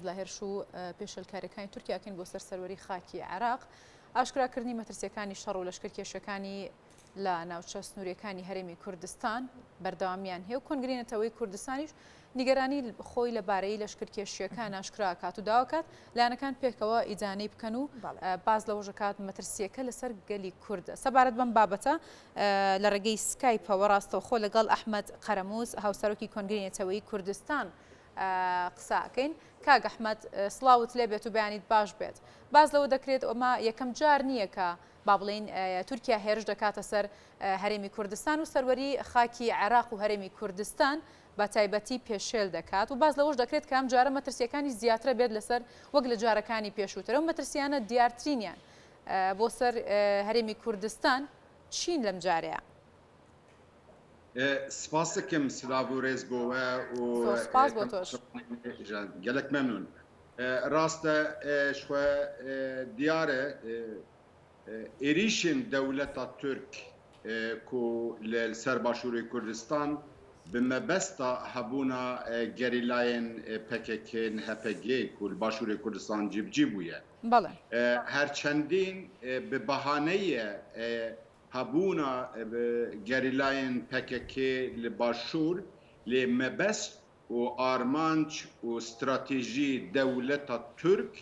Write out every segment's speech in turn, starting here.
لا هێرش و پێشەلکاریەکانی تورکیاکەین بۆ سەرسەروەری خاکی عێراق ئاشکراکردنی مەترسیەکانی شەڕ و لەشکرکێشەکانی لە ناوچە سنووریەکانی هەرێمی کوردستان بەردەوامیان هەیە و کۆنگرێنێتەوەی کوردستانیش نیگەرانی خۆی لەبارەی لەشکرکێشیەکان ئاشکراکات و داواکات لایەنەکان پێکەوە ئیجانەی بکەن و باز لە وژەکات مەترسیەکە لەسەر گەلی کوردە. سەبارەت بەم بابەتە لە ڕێگەی سکایپەوە ڕاستەوخۆ لەگەڵ ئەحمەد قەرەموز هاوسەرۆکی کۆنگرێنێتەوەی کوردستان قساکەین. کاک ئەحمەد سڵاوت لێبێت و بەیانیت باش بێت. باز لەوە دەکرێت ئەمە یەکەم جار نییە کە با بڵێن تورکیا هێرش دەکاتە سەر هەرێمی کوردستان و سەروەری خاکی عێراق و هەرێمی کوردستان بە تایبەتی پێشێل دەکات و باز لەوەش دەکرێت کە ئەم جارە مەترسیەکانی زیاترە بێت لەسەر وەک لە جارەکانی پێشووترە و مەترسیانە دیارترینیان بۆ سەر هەرێمی کوردستان چین لەم جارەیە. سپاس دەکەم سلااو و ڕێز بۆوە و سپاس بۆ تۆش gelek memnûn. Rast e şwe diyare êrîşên dewleta Türk ku li ser Başûrê Kurdistan bi mebesta hebûna gerîlayên PKK-ên HPG ku li Başûrê Kurdistan civcî bûye. Her çendîn bi behaneyê hebûna gerîlayên PKK li Başûr lê mebest û armanc û stratejî dewleta Türk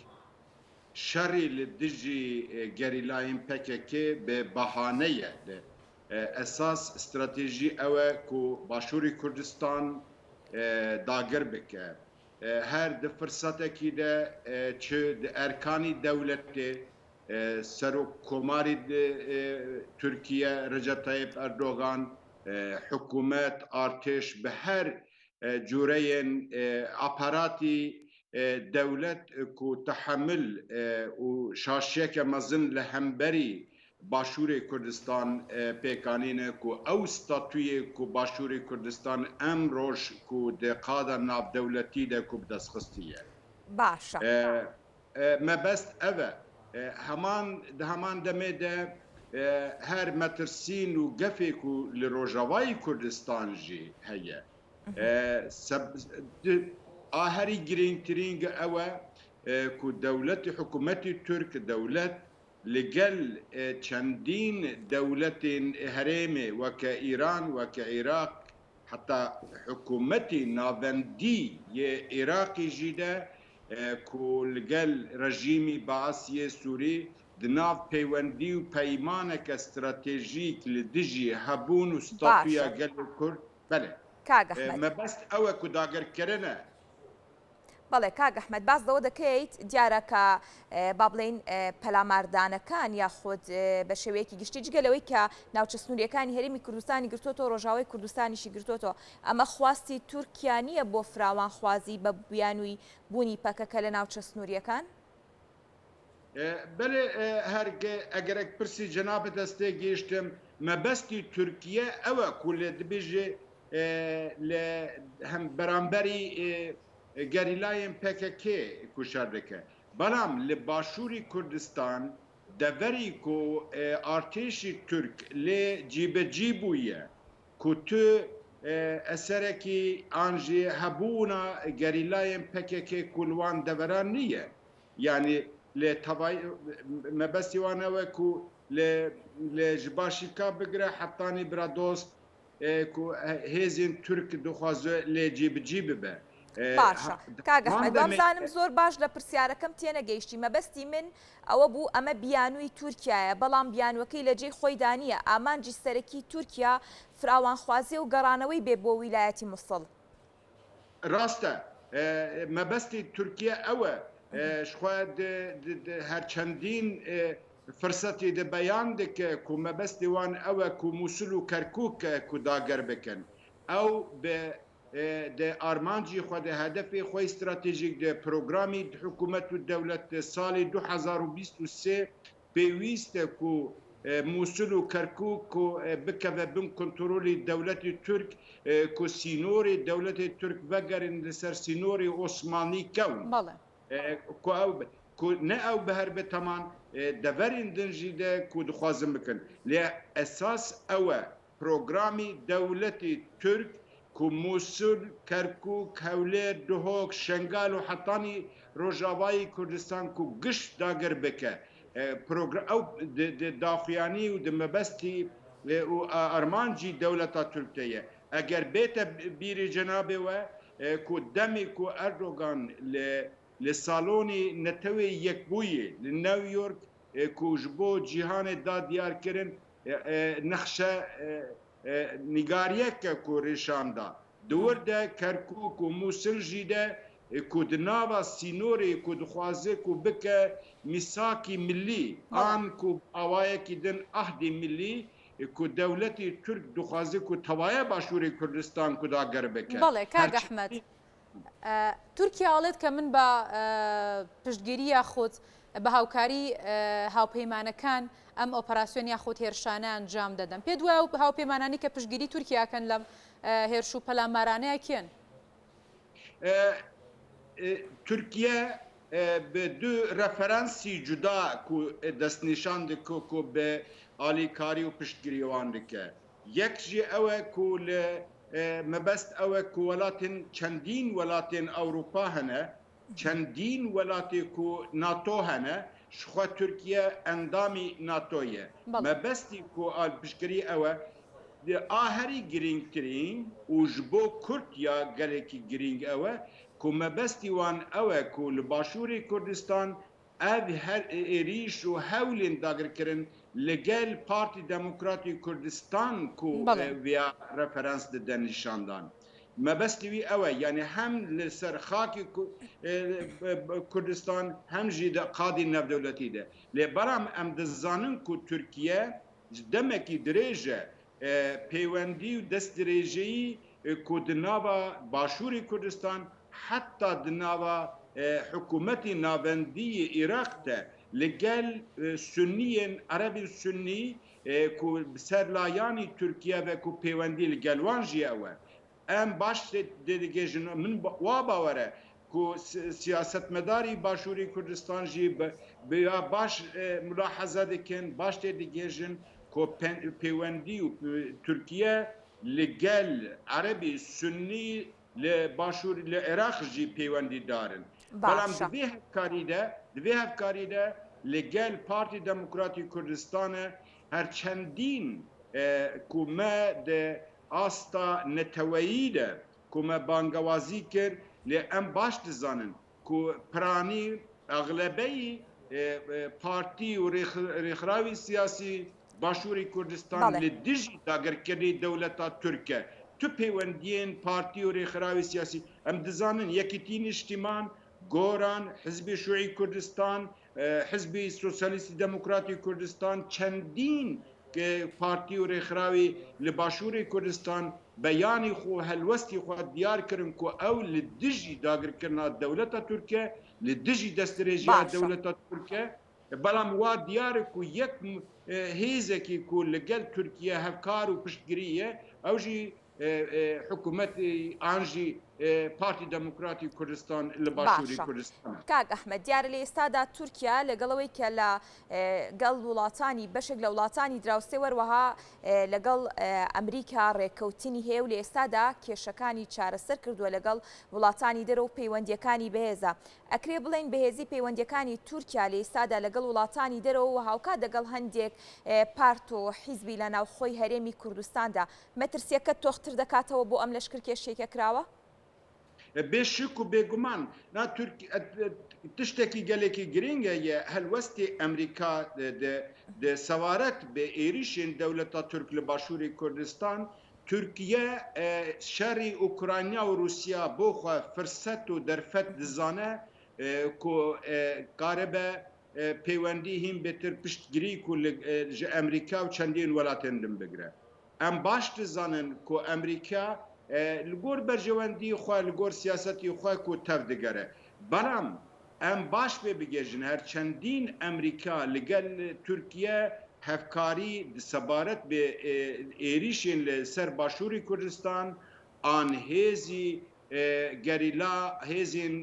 şerî li dijî gerîlayên PKK bi behaneyê esas stratejî ew e ku Başûrê Kurdistan dagir bike. Her di firsetekî de çi di erkanî dewletê Serokkomarî Türkiye Recep Tayyip Erdogan hikûmet artêş bi her cûreyên aparatî dewlet ku tehemil û şaşiyeke mezin li hemberî Başûrê Kurdistan pêkanîne ku ew statûyê ku Başûrê Kurdistan em roj ku di qada navdewletî de ku bi destxistiye. Baş e. Mebest ev e. Heman demê de her metirsîn û gefê ku li Rojavayê Kurdistan jî heye. Aherî girîngtirîn ew e ku dewletê hikûmetê Türk dewlet li gel çendîn dewletên herêmê weke İran weke Iraq heta hikûmetê navendî yê Iraqê jî de ku li gel rejîmî Baasiyê Sûrî di nav peywendî û peymaneke stratejîk li dijî hebûn û statûya gelê Kurd bele. مەبەست ئەوە کو داگەرکردنە. بەڵێ کاک ئەحمەد باز لەوە دەکەیت دیارە کە با بڵێن پەلاماردانەکان یاخود بە شێوەیەکی گشتی جگەلەوەی کە ناوچە سنووریەکانی هەرێمی کوردستانی گرتوۆتەوە ڕۆژاوای کوردستانیشی گرتوۆتەوە ئەمە خواستی تورکیا نییە بۆ فراوانخوازی بە بیانووی بوونی پەکەکە لە ناوچە سنووریەکان؟ بەێ هەرگە ئەگەرێک پرسی جەنابەت دەستێ گەیشتم مەبەستی تورکیە ئەوە کو لێ دبێژێ هم بەرامبەری گەریلایên PKK کوشار dike. Belam li Başûrê Kurdistan deverî ku artêşî Türk lê cîbecî bûye ku tu eserekî an jî hebûna gerîlayên PKK ku li wan deveran niye. Yani lê mebestî wan ew e ku lê ji başîka bigire hetanî bira dost هێزین تورک دخوازە لێ جێبجی ببە. باشە کاک ئەحمەد بەمزانم زۆر باش لە پرسیارەکەم تێنەگەیشتی مەبەستی من ئەوە بوو ئەمە بیانووی تورکایە بەڵام بیانوەکەی لە جێی خۆی دانیە ئامانجی سەرەکی تورکیا فراوانخوازی و گەڕانەوەی بێ بۆ ویلایەتی موسڵ. ڕاستە مەبەستی تورکیا ئەوە هەر چەندین فرصتی de beyan dike ku mebestê wan ew e ku Musul û Kerkûk ku dager bikin ew bi de armancî xwe de hedefê xwe stratejîk de programî hikûmet û dewlet de salê 2023 pêwîst e ku Musul û Kerkûk ku bikeve bin kontrolê dewletê Türk ku sînorê dewletê Türk vegerin li ser sînorê Osmanî kewn ku ew ku ne ew bi her bi teman deverên din jî de ku dixwazin bikin lê esas ew e programî dewletê Türk کو موسول کرکوک هولێر دهۆک شنگال و حتانی ڕۆژاوایی کوردستان کو گشت داگر بکە ئەو داخویانی و دمەبەستی و ئەرمانجی دەولەتا تورکیە ئەگەر بێتە بیری جەنابێوە کو دەمی کو ئەردۆگان لە ساڵۆنی نەتەوەی یەکبوویە لە نەویۆرک کو ji bo cîhanê da diyarkirin nexşe nîgariyeke ku rêşan da diwir de Kerkûk û Musil jî de ku di nava sînorê ku dixwaze ku bike mîsakî millî an ku awayekî din ahdê millî ku dewletê Türk dixwaze ku tevaya Başûrê Kurdistan ku dager bike. بەڵێ کاک ئەحمەد تورکیا ئەڵێت کە من بە پشتگیریە خۆت بە هاوکاری هاوپەیمانەکان ئەم ئۆپەراسیۆن یاخۆت هێرشانە ئەنجام دەدەن پێ دوای و هاوپەیمانانی کە پشتگیری تورکیاکەن لەم هێرش و پەلامارانەیە کێن؟ تورکیە bi du referansî cuda ku destnîşan dike ku bi alîkarî û piştgirî wan dike. Yek jî ew e ku li mebest ew e ku welatên çendîn welatên Ewropa hene, çendîn welatê ku NATO hene, ji xwe Tirkiye endamî NATO ye. Mebestî ku piştgirî ew e a herî girîngtirîn û ji bo Kurd ya gelekî girîng ew e ku mebestî wan ew e ku li Başûrê Kurdistan ev her êrîş û hewlên dagirkirin li gel Partî Demokratî Kurdistan ku viya referans dide nîşandan. Mebestî wî ew e yani hem li ser xakî Kurdistan hem jî de qadî navdewletî de. Lê beram em dizanin ku Tirkiye ji demekî dirêj e peywendî û destdirêjeyî ku di nava Başûrê Kurdistan heta di nava hikûmetê navendiyê Iraq de li gel Sünniyên Erebên Sünnî ku serlayanî Tirkiye ve ku peywendî li gel wan jî ew e. Em baş digêjin min wa bawer e ku siyasetmedarî Başûrê Kurdistan jî bi baş mulaheze dikin baş tê digêjin ku peywendî û Tirkiye li gel Erebî Sünnî li Başûr li Iraq jî peywendî darin. Belam divê hevkarî de li gel Partî Demokratî Kurdistanê her çendîn ku me de asta neteweyî de ku me bangewazî kir lê em baş dizanin ku piranî eglebeyî partî û rêxirawî siyasî Başûrê Kurdistan li dijî dagirkerî dewleta Tirkiye tu peywendiyên partî û rêxirawî siyasî em dizanin Yekîtîn İjtîman, Goran, Hizbê Şûî Kurdistan, Hizbê Sosyalîstî Demokratî Kurdistan çendîn partî û rêxirawî li Başûrê Kurdistan beyanî xwe helwestî xwe diyar kirin ku ew li dijî dagirkirina dewleta Tirkiye li dijî destdirêjiya dewleta Tirkiye belam wa diyar ku yek hêzekî ku li gel Tirkiye hevkar û piştgirî ye ew jî حکوومەتی ئاژی پارتی دموکراتی کوردستان لە باشووری کوردستان. کاک ئەحمەد دیارە لە ئێستادا تورکیا لەگەڵەوەی کە لە گەڵ وڵاتانی بەشێک لە وڵاتانی دراوسێ وەروەها لەگەڵ ئەمریکا ڕێککەوتنی هەیە و لە ئێستادا کێشەکانی چارەسەر کردووە لەگەڵ وڵاتانی دەرەوە و پەیوەندیەکانی بەهێزە. ئەکرێ بڵێن بەهێزی پەیوەندیەکانی تورکیا لە ئێستادا لەگەڵ وڵاتانی دەرەوە و هاوکات دەگەڵ هەندێک پارت و حیزبی لە ناوخۆی هەرێمی کوردستاندا مەترسیەکە تۆختر دەکاتەوە بۆ ئەم لەشکر کێشێکە کراوە؟ بێشک و بێگومان تشتێکی gelekî giring ye helwestê Emerîka de sewaret bi êrişên dewleta Türk li Başûrê Kurdistan Tirkiye şerî Ukrayna û Rûsya bo xwe firset û derfet dizane ku qaribe peywendî hîn bêtir piştgirî ku ji Emerîka û çendîn welatên din bigire. Em baş dizanin ku Emerîka li gor berjewendî xwe li gor siyasetî xwe ku tev digere. Beram em baş vê bigêjin her çendîn Emerîka li gel Tirkiye hevkarî sebaret bi êrişên li ser Başûrê Kurdistan an hêzî gerîla hêzên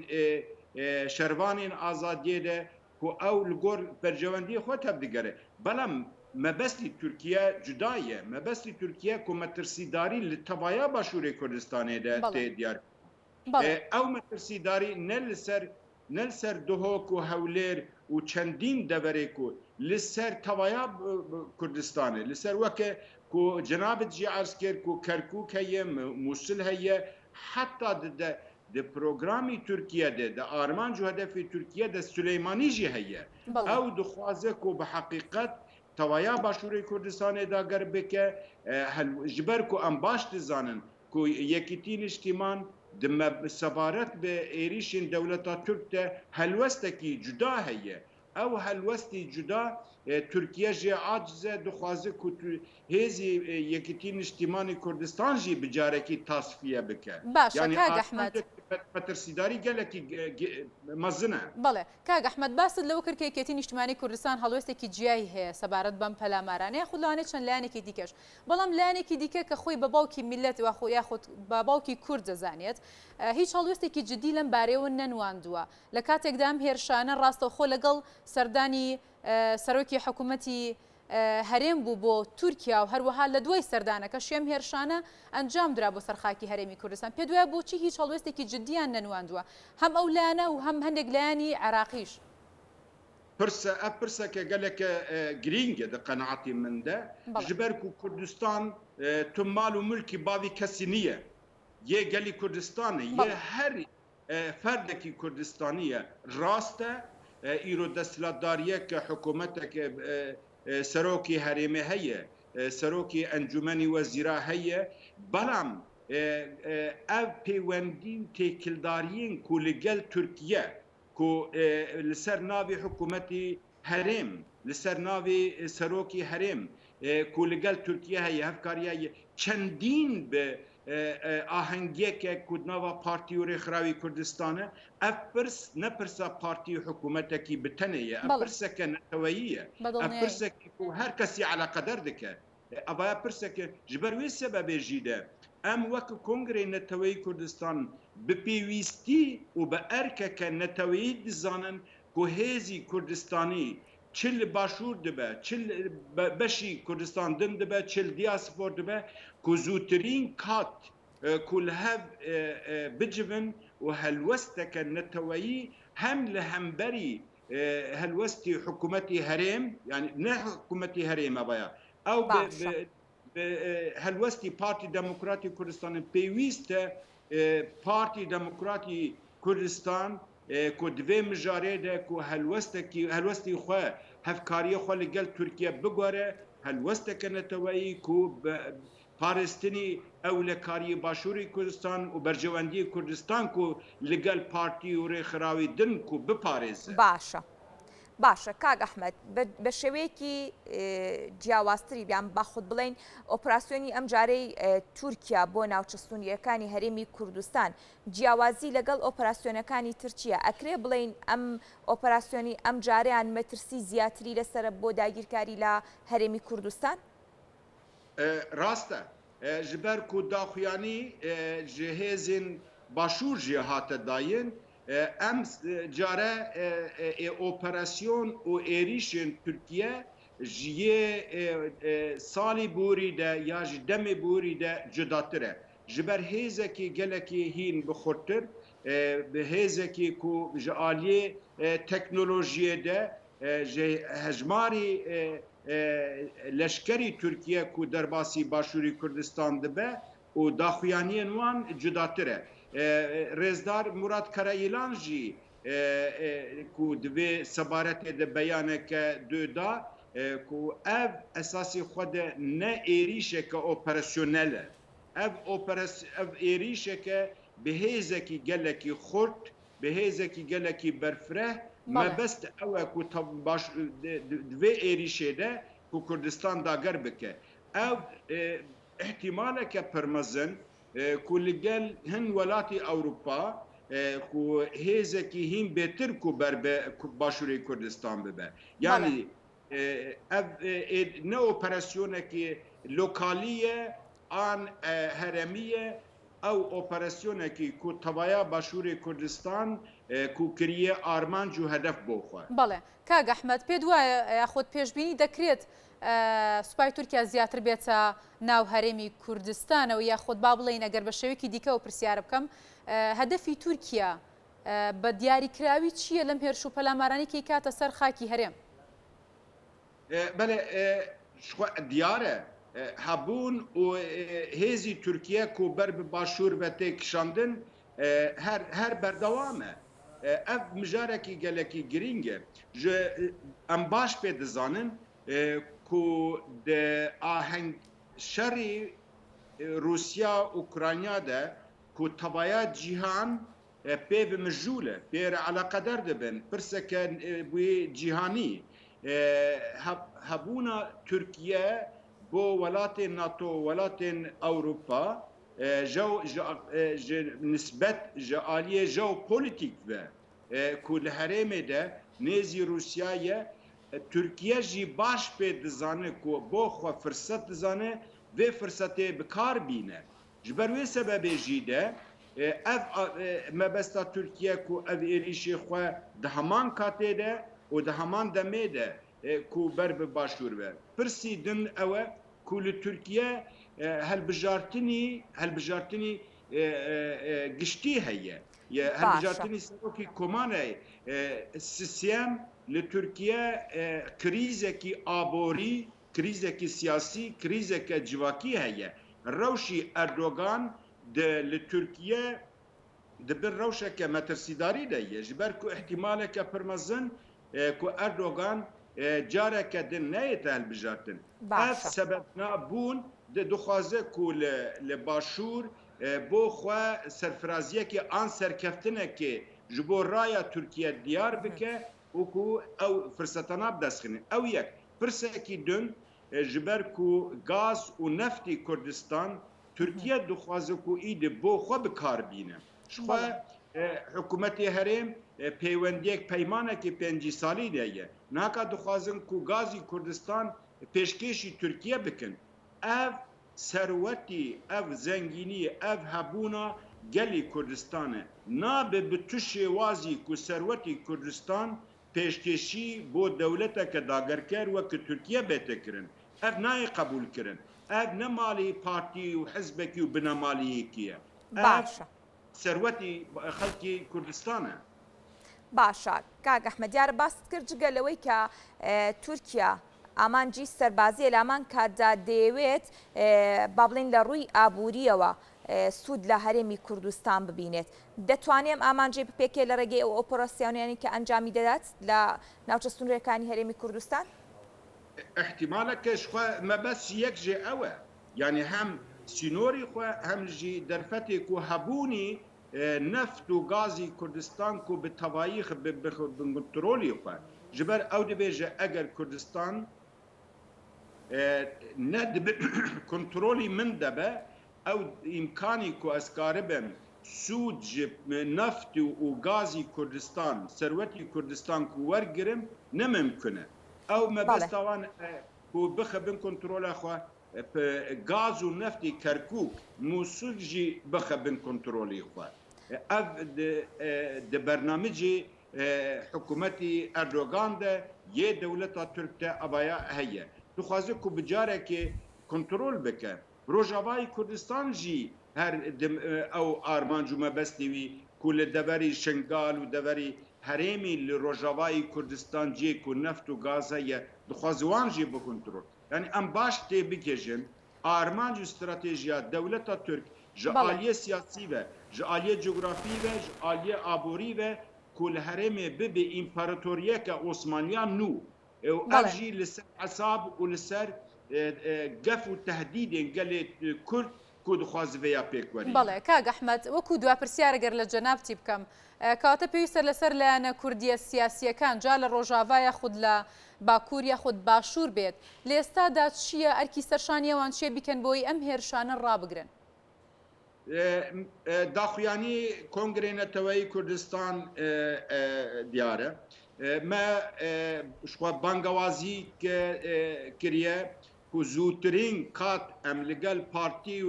şervanên azadiyê de ku ew li gor berjewendî xwe tev digere. Belam مەبەستی تورکیا جدایە مەبەستی تورکیا کو مەترسیداری لە تەوایا باشووری کوردستانێدا تێ دیار ئەو مەترسیداری نە لەسەر دهۆک و هەولێر و چەندین دەبەرێک و لەسەر تەوایا کوردستانê لەسەر وەکە کو جنابت جی عرض کرد کو کەرکووک هەیە مووسل هەیە حتا د پروگرامی تورکیا د ئارمان و هەدەفی تورکیا د سولەیمانی جی هەیە ئەو دخوازە کو بە حقیقت تەوایا باشووری کوردستانê داگەر بکە ji ber ku em baş dizanin ku yekîtî niştîman di sebaret bi êrişên dewleta Türk de helwestekî cuda heye ew helwestî cuda Türkiye jê acize dixwaze ku hêzî yekîtî niştîmanî Kurdistan jî bi carekî tasfiye bike yani مەترسیداری gelekî mezin e بەڵێ کاک ئەحمەد باست لەوە کرد کە یەکێتی نیشتیمانی کوردستان هەڵوێستێکی جیایی هەیە سەبارەت بەم پەلامارانەیە خودلانێت چەند لایەنێکی دیکەش بەڵام لایەنێکی دیکە کە خۆی بە باوکی میلەت یاخود بە باوکی کورد دەزانێت هیچ هەڵوێستێکی جدی لەم بارەیەوە نەنواندووە لە کاتێکدام هێرشانە ڕاستەوخۆ لەگەڵ سەردانی سەرۆکی حکوومەتی هەرێم بوو بۆ تورکیا و هەروەها لە دوای سەردانەکە شێم هێرشانە ئەنجام درا بۆ سەرخاکی هەرێمی کوردستان پێ دوایە بۆچی هیچ هەڵوێستێکی جدیان نەنواندووە هەم ئەو لایەنە و هەم هەندێک لایەنی عێراقیش پرسەکە gelekê girîng e di qenaetî min de ji ber ku Kurdistan tu mal û mulkî bavî kesî niye yê gelî Kurdistanê yê her ferdekî Kurdistanî ye rast e îro desthilatdariyeke hikûmeteke serokê herêmê heye serokê encûmenî wezîra heye belam ev pêwendî û têkildariyên ku li gel Tirkiye ku li ser navê hikûmetê herêm li ser navê serokê herêm ku li gel Tirkiye heye hevkariya çendîn bi ahengiyeke ku nava Partî û Rêxrawî Kurdistanê ev pirs ne pirsa partî hikûmetekî bi tenê ye ev pirseke neteweyî ye ev pirsekî ku her kesî eleqedar dike evaya pirseke ji ber wê sebebê jî de em wekî Kongrê Neteweyî Kurdistan bi pêwîstî û bi erkeke neteweyî dizanin ku hêzî Kurdistanî çi li başûr dibe çi beşî Kurdistan din dibe çi li diyasfor dibe ku zûtirîn kat ku li hev bicivin û helwesteke neteweyî hem li hemberî helwestî hikûmetî herêm yani ne hikûmetî herêm ebaya ew helwestî Partî Demokratî Kurdistanê pêwîst e Partî Demokratî Kurdistan ku divê mijarê de ku helwestî xwe hevkariya xwe li gel Tirkiye bigore helwesteke neteweyî ku parêstinî ewlekariyê başûrê Kurdistan û bercewendiyê Kurdistan ku li gel Partî û Rêxrawî din ku biparêze باشە کاک ئەحمەد بە شێوەیەکی جیاوازتری بیان با خودت بڵێن ئۆپراسیۆنی ئەم جارەی تورکیا بۆ ناوچە سنووریەکانی هەرێمی کوردستان جیاوازی لەگەڵ ئۆپراسیۆنەکانی ترکیە ئەکرێ بڵێن ئەم ئۆپراسیۆنی ئەم جارەیان مەترسی زیاتری لەسرە بۆ داگیرکاری لە هەرێمی کوردستان ڕاستە ji ber ku daxuyanî ji hêzên başûr jî hate dayin em care operasyon û êrişên Tirkiye ji yê salî borî de ya ji demê borî de cudatir e ji ber hêzekî gelekî hîn bixurtir bi hêzekî ku ji aliyê teknolojiyê de ji hejmarî leşkerî Tirkiye ku derbasî başûrî Kurdistan dibe û daxuyaniyên wan cudatir e Rêzdar Murat Karayîlan jî ku divê sebaretê de beyaneke da ku ev esasî xwe de ne êrîşeke operasyonel e ev êrîşeke bi hêzekî gelekî xurt bi hêzekî gelekî berfireh mebest ew e ku divê êrîşê de ku Kurdistan dager bike ev ihtimaleke pirmezin ku li gel hin welatî Ewropa ku hêzekî hîn bêtir ku ber başûrê Kurdistan bibe yani ev ne operasyonekî lokalî ye an heremî ye ew operasyonekî ku tevaya başûrê Kurdistan کوکریە ئارمانج و هەدەف بۆ خۆ. بەڵێ کاک ئەحمەد پێ وایە یاخۆت پێشبینی دەکرێت سوپای تورکیا زیاتر بێتە ناو هەرێمی کوردستانەوە یاخۆت با بڵێن ئەگەر بە شێوەیەکی دیکە و پرسیارە بکەم هەدەفی تورکیا بە دیاریکراوی چییە لەم هێرش و پەلامارانی کەی کاتە سەر خاکی هەرێم؟ بەڵێ دیارە هەبوون و هێزی تورکیا کۆبەر بە باشوور بە تێکشاندن هەر بەردەوامە. ئەف مژارێکی گەلێکی گرینگە ئەم باش پێ دەزانن کو ئاهەنگ شەڕی رووسیا ئوکرانیا دە کو تەبایە جیهان پێ بمژوولە پێرە عەلاقەدەر دەبن پرسەکە بووی جیهانی هەبوونە تورکیە بۆ وڵاتên ناتۆ وڵاتên ئەوروپا نسبەت ji aliyê jeopolîtîk ve ku li herêmê de nêzî Rûsyayê Tirkiye jî baş pê dizane ku bo xwe firset dizane vê firsetê bi kar bîne. Ji ber wê sebebê jî de ev mebesta Tirkiye ku ev êrişê xwe di heman katê de û di heman demê de ku ber bi başûr ve. Pirsî din ew e ku li Tirkiye هەلبژارتنی گشتی هەیە هەلبژارتنی سەرۆکی کۆمانە سیستم لە تورکیە کریزێکی ئابۆری کریزێکی سیاسی کریزێکە جیواکی هەیە ڕەوشی ئەردۆگان لە تورکیە دەبن ڕەوشێکە مەترسیداری دەیە ji ber ku احتیمالێکە پرمەزن ku ئەردۆگان جارێکە din neyê te هەلبژارtin ev sebebna bûn dixwaze ku li başûr bo xwe serfiraziyekê an serkeftinekê ji bo raya Tirkiye diyar bike û ku ew firsetana bidestxîne. Ew yek pirsekî din ji ber ku gaz û neftê Kurdistan Tirkiye dixwaze ku îdî bo xwe bikarbîne. Ji xwe hikûmetê herêm peywendiyek peymanekê 5 salî de ye. Naka dixwazin ku gazî Kurdistan pêşkêşî Tirkiye bikin. Ev serwetî, ev zengînî, ev hebûna gelê Kurdistanê nabe bi tu şêwazî ku serwetî Kurdistan pêşkêşî bo dewleteke dagerker wekî Tirkiye bête kirin. Ev nayê qebûl kirin. Ev ne malê partî û hizbekî û binemaliyekî ye. Ev serwetî xelkê Kurdistan e. باشە کاک ئەحمەد دیارە باست کرد جگە لەوەی کە تورکیا ئامانجی سەربازیە لە ئەمان کاتدا دەیەوێت با بڵێن لە ڕووی ئابووریەوە سوود لە هەرێمی کوردستان ببینێت دەتوانێم ئامانجێ بپێکێ لە ڕێگەی ئەو ئۆپۆراسیۆنیانی کە ئەنجامی دەدات لە ناوچە سنوورەکانی هەرێمی کوردستان احتیمالەکەش خۆ مەبەست یەک جێ ئەوە یعنی هەم سینۆری خۆ هەم ژی دەرفەتێک و هەبوونی نفت و گازی کوردستان کو به تەوايی کنترۆلی خۆ ji ber ew dibêje eger Kurdistan ne kontrolî min debe ew îmkanî ku ez karibim sûd ji neftî û gazî Kurdistan serwetî Kurdistan ku wergirim ne mimkin e ew mebesta wan ku bixebin kontrola xwe gaz û neftê Kerkûk Musul jî bixebin kontrolê xwe ev di bernamecê حکوومەتی ئەردۆگان de yê dewleta Türk de avaya heye. Dixwaze ku bi carekê kontrol bike. Rojavayê Kurdistan jî her ew armanc û mebestê wî ku li deverî Şingal û deverî herêmî li Rojavayê Kurdistan cê ku neft û gaz heye dixwaze wan jî bi kontrol. Yani em baş tê bikêjin armanc û stratejiya dewleta Türk ji aliyê siyasî ve ji aliyê coğrafî ve ji aliyê aborî ve ku li herêmê bibe împaratoriyeke Osmaniyan nû ev jî li ser hesab û li ser gef û tehdîdên gelê Kurd ku dixwaze vêya pêkwerî. بەڵێ کاک ئەحمەد وەکو دوا پرسیارەگەر لە جەنابتی بکەم کەواتە پێویستە لەسەر لایەنە کوردیە سیاسیەکان جا لە ڕۆژاوایە خود لە باکووریە خود باشوور بێت لە ئێستادا چییە ئەرکی سەرشانیەوان چێ بکەن بۆی ئەم هێرشانە ڕابگرن داخویانی کنگرê Neteweyî Kurdistan diyar e me xwe bangewazî kiriye ku zûtirîn kat em li gel partî û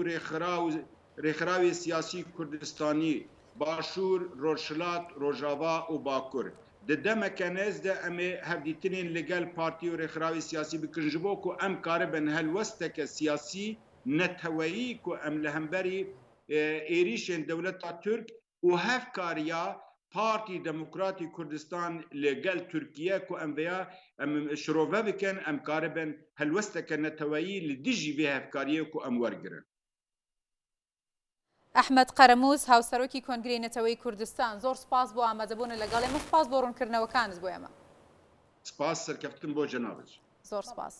rêxirawê siyasî Kurdistanî باشور روشلات روجاوا و باکور دمکه نزده امی هفدیتنین لگل پارتی و رخراوی سیاسی بکنجبو که ام کاربن هلوستک سیاسی نتوایی که ام لهمبری ایریشن دولتا ترک و هف کاریا پارتی دموکراتی کردستان لگل ترکیه که ام ویا ام شروفه بکن ام کاربن هلوستک نتوایی لدیجی به هف کاریه که ام ورگرن. ئەحمەد قەرەموز هاوسەرۆکی کۆنگرەی نەتەوەی کوردستان زۆر سپاس بۆ ئامادەبوون لەگەڵ ئێمە سپاس بۆ ڕوونکردنەوەکانت بۆ ئێمە سپاس سەرکەفتن بۆ جەنابەت زۆر سپاس.